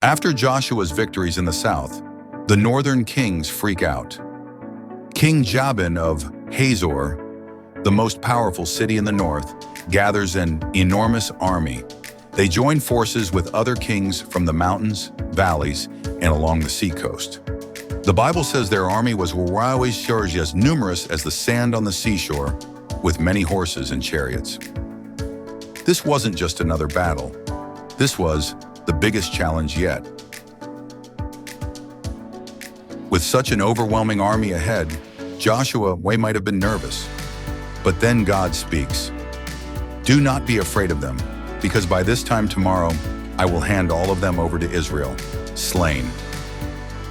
After Joshua's victories in the south, the northern kings freak out. King Jabin of Hazor, the most powerful city in the north, gathers an enormous army. They join forces with other kings from the mountains, valleys, and along the seacoast. The Bible says their army was as numerous as the sand on the seashore, with many horses and chariots. This wasn't just another battle. This was the biggest challenge yet. With such an overwhelming army ahead, Joshua might have been nervous. But then God speaks. "Do not be afraid of them, because by this time tomorrow I will hand all of them over to Israel, slain."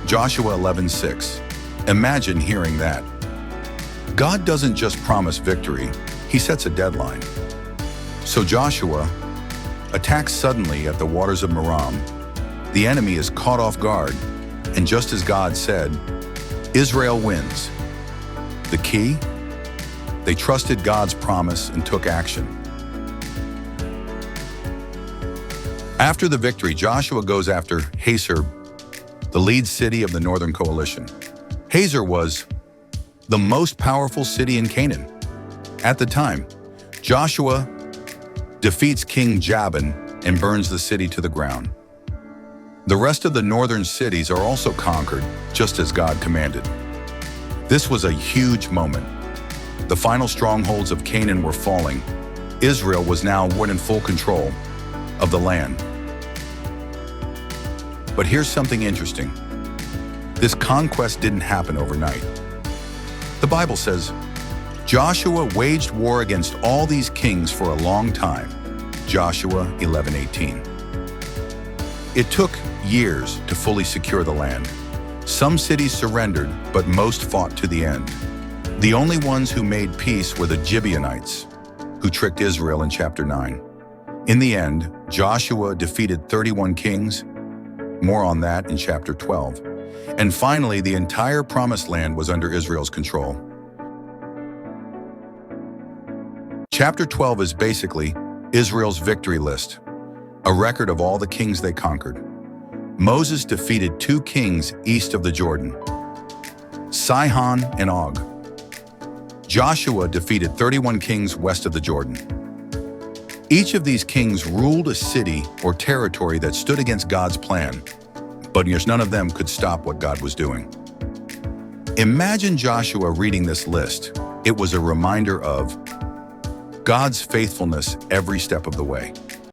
Joshua 11:6. Imagine hearing that. God doesn't just promise victory, He sets a deadline. So Joshua attacks suddenly at the waters of Merom. The enemy is caught off guard, and just as God said, Israel wins. The key? They trusted God's promise and took action. After the victory, Joshua goes after Hazor, the lead city of the Northern Coalition. Hazor was the most powerful city in Canaan. At the time, Joshua defeats King Jabin and burns the city to the ground. The rest of the northern cities are also conquered, just as God commanded. This was a huge moment. The final strongholds of Canaan were falling. Israel was now in full control of the land. But here's something interesting. This conquest didn't happen overnight. The Bible says, Joshua waged war against all these kings for a long time. Joshua 11:18. It took years to fully secure the land. Some cities surrendered, but most fought to the end. The only ones who made peace were the Gibeonites, who tricked Israel in chapter 9. In the end, Joshua defeated 31 kings. More on that in chapter 12. And finally, the entire Promised Land was under Israel's control. Chapter 12 is basically Israel's victory list, a record of all the kings they conquered. Moses defeated 2 kings east of the Jordan, Sihon and Og. Joshua defeated 31 kings west of the Jordan. Each of these kings ruled a city or territory that stood against God's plan, but none of them could stop what God was doing. Imagine Joshua reading this list. It was a reminder of God's faithfulness every step of the way.